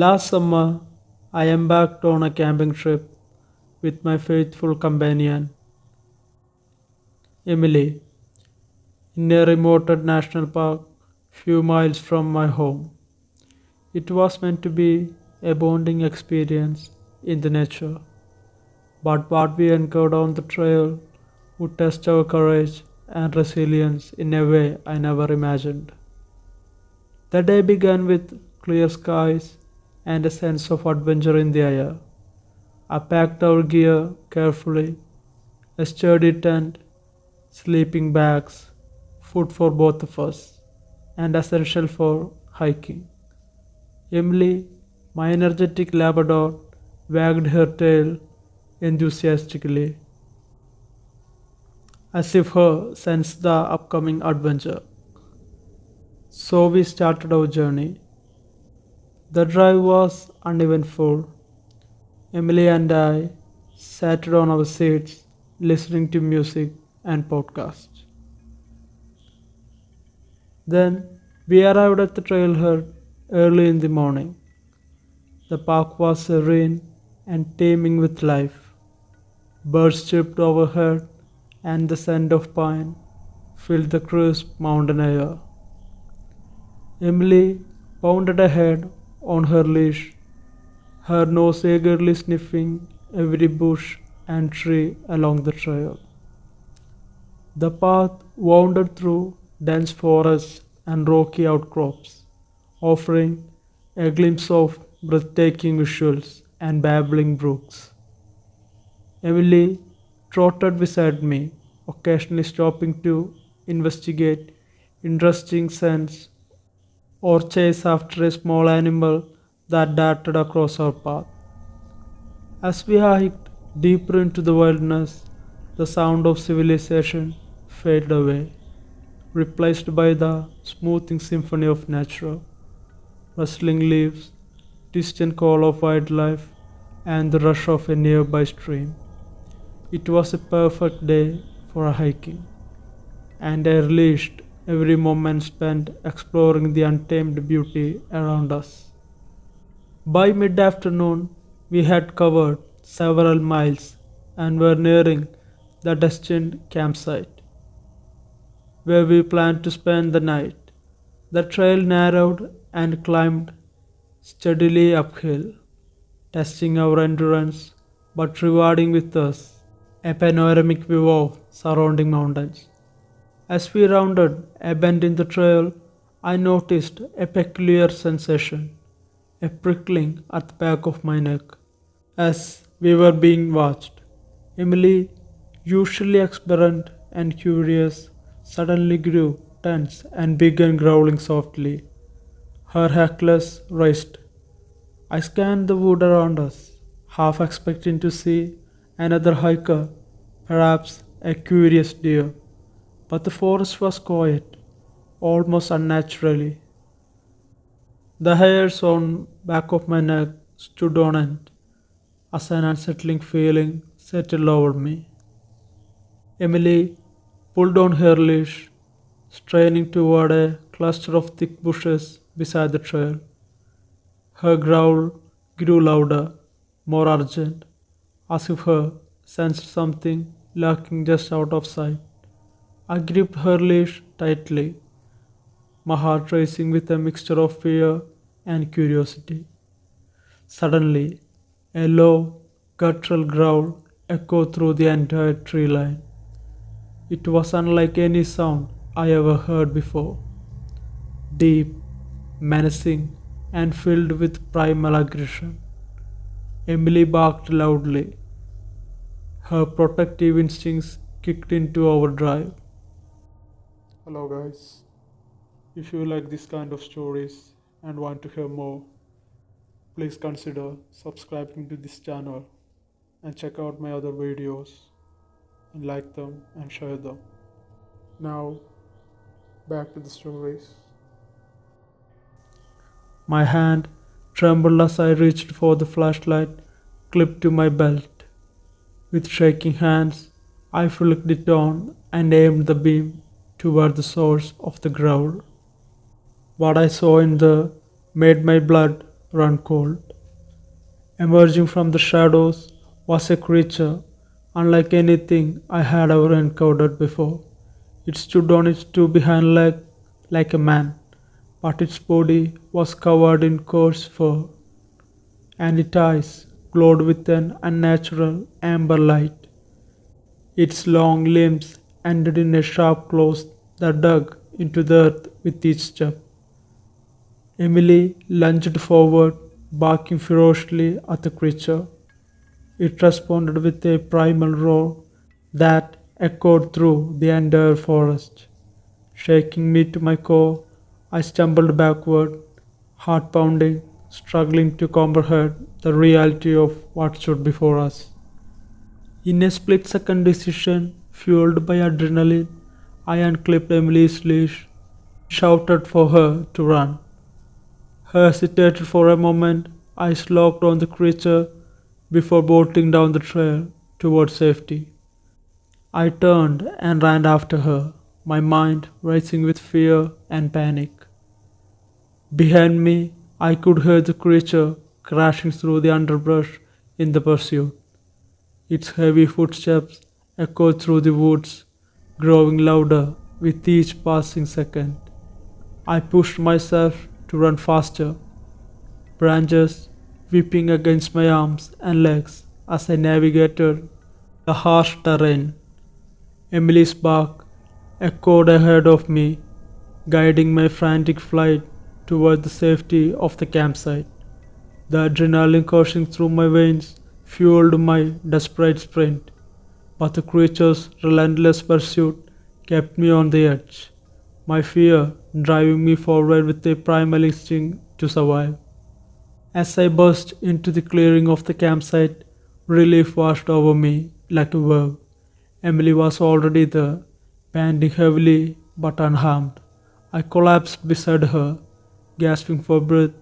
Last summer, I embarked on a camping trip with my faithful companion, Emily, in a remote national park few miles from my home. It was meant to be a bonding experience in the nature, but what we encountered on the trail would test our courage and resilience in a way I never imagined. The day began with clear skies and a sense of adventure in the air. I packed our gear carefully, a sturdy tent, sleeping bags, food for both of us, and essential for hiking. Emily, my energetic Labrador, wagged her tail enthusiastically, as if her sensed the upcoming adventure. So we started our journey. The drive was uneventful. Emily and I sat on our seats listening to music and podcasts. Then we arrived at the trailhead early in the morning. The park was serene and teeming with life. Birds chirped overhead, and the scent of pine filled the crisp mountain air. Emily pounded ahead on her leash, her nose eagerly sniffing every bush and tree along the trail. The path wound through dense forests and rocky outcrops, offering a glimpse of breathtaking visuals and babbling brooks. Emily trotted beside me, occasionally stopping to investigate interesting scents or chase after a small animal that darted across our path. As we hiked deeper into the wilderness, the sound of civilization faded away, replaced by the smoothing symphony of nature, rustling leaves, distant call of wildlife, and the rush of a nearby stream. It was a perfect day for hiking, and I relished every moment spent exploring the untamed beauty around us. By mid afternoon, we had covered several miles and were nearing the destined campsite, where we planned to spend the night. The trail narrowed and climbed steadily uphill, testing our endurance but rewarding with us a panoramic view of surrounding mountains. As we rounded a bend in the trail, I noticed a peculiar sensation, a prickling at the back of my neck, as we were being watched. Emily, usually exuberant and curious, suddenly grew tense and began growling softly, her hackles raised. I scanned the wood around us, half expecting to see another hiker, perhaps a curious deer. But the forest was quiet, almost unnaturally. The hairs on back of my neck stood on end as an unsettling feeling settled over me. Emily pulled on her leash, straining toward a cluster of thick bushes beside the trail. Her growl grew louder, more urgent, as if her sensed something lurking just out of sight. I gripped her leash tightly, my heart racing with a mixture of fear and curiosity. Suddenly, a low, guttural growl echoed through the entire tree line. It was unlike any sound I ever heard before. Deep, menacing, and filled with primal aggression. Emily barked loudly. Her protective instincts kicked into overdrive. Hello, guys. If you like this kind of stories and want to hear more, please consider subscribing to this channel and check out my other videos and like them and share them. Now, back to the stories. My hand trembled as I reached for the flashlight clipped to my belt. With shaking hands, I flicked it on and aimed the beam toward the source of the growl. What I saw in there made my blood run cold. Emerging from the shadows was a creature unlike anything I had ever encountered before. It stood on its two behind legs like a man, but its body was covered in coarse fur, and its eyes glowed with an unnatural amber light. Its long limbs ended in a sharp claws that dug into the earth with each step. Emily lunged forward, barking ferociously at the creature. It responded with a primal roar that echoed through the entire forest. Shaking me to my core, I stumbled backward, heart pounding, struggling to comprehend the reality of what stood before us. In a split second decision, fueled by adrenaline, I unclipped Emily's leash, shouted for her to run. Hesitated for a moment, eyes locked on the creature before bolting down the trail towards safety. I turned and ran after her, my mind racing with fear and panic. Behind me, I could hear the creature crashing through the underbrush in the pursuit. Its heavy footsteps echoed through the woods, growing louder with each passing second. I pushed myself to run faster, branches whipping against my arms and legs as I navigated the harsh terrain. Emily's bark echoed ahead of me, guiding my frantic flight toward the safety of the campsite. The adrenaline coursing through my veins fueled my desperate sprint, but the creature's relentless pursuit kept me on the edge, my fear driving me forward with a primal instinct to survive. As I burst into the clearing of the campsite, relief washed over me like a wave. Emily was already there, panting heavily but unharmed. I collapsed beside her, gasping for breath,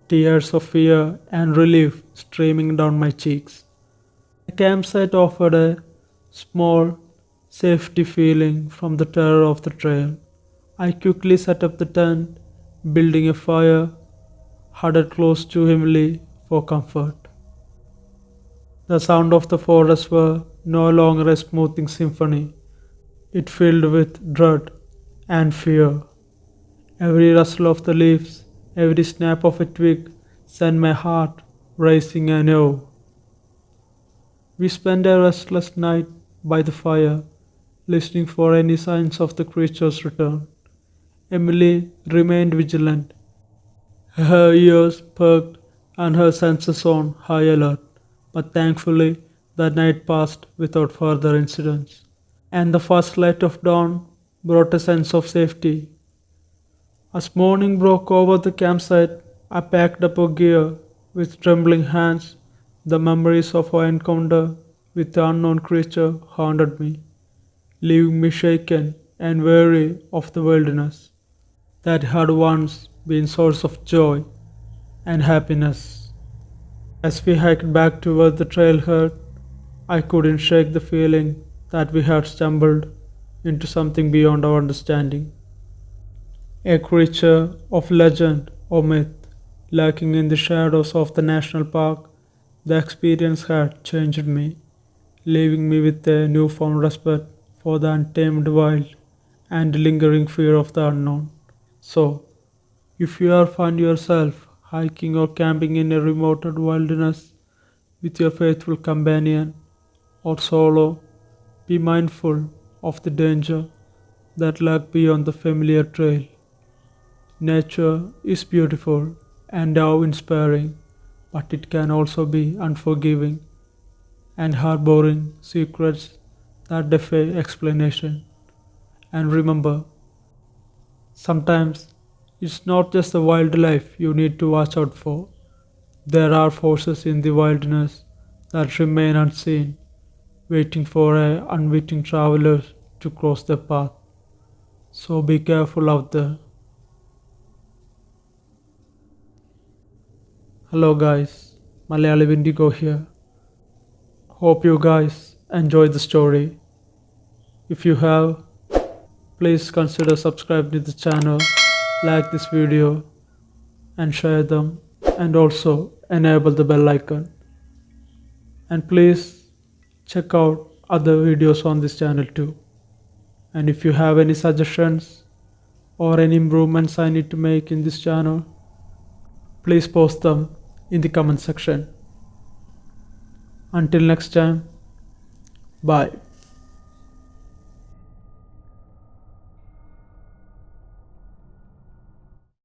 tears of fear and relief streaming down my cheeks. The campsite offered a small, safety feeling from the terror of the trail. I quickly set up the tent, building a fire, huddled close to Emily for comfort. The sound of the forest were no longer a smoothing symphony. It filled with dread and fear. Every rustle of the leaves, every snap of a twig sent my heart racing anew. We spent a restless night by the fire, listening for any signs of the creature's return. Emily remained vigilant, her ears perked and her senses on high alert, but thankfully the night passed without further incidents, and the first light of dawn brought a sense of safety. As morning broke over the campsite, I packed up our gear with trembling hands. The memories of our encounter with the unknown creature haunted me, leaving me shaken and weary of the wilderness that had once been source of joy and happiness. As we hiked back toward the trailhead, I couldn't shake the feeling that we had stumbled into something beyond our understanding. A creature of legend or myth lurking in the shadows of the national park. The experience had changed me, leaving me with a newfound respect for the untamed wild and lingering fear of the unknown. So, if you ever find yourself hiking or camping in a remote wilderness with your faithful companion or solo, be mindful of the danger that lurk beyond the familiar trail. Nature is beautiful and awe-inspiring, but it can also be unforgiving and harboring secrets that defy explanation. And remember, sometimes it's not just the wildlife you need to watch out for. There are forces in the wilderness that remain unseen, waiting for a unwitting traveler to cross their path. So be careful out there. Hello guys, Malayaliwendigo here. Hope you guys enjoyed the story. If you have, please consider subscribing to the channel, like this video and share them. and also enable the bell icon. And please check out other videos on this channel too. And if you have any suggestions or any improvements I need to make in this channel, please post them in the comment section. Until next time, bye.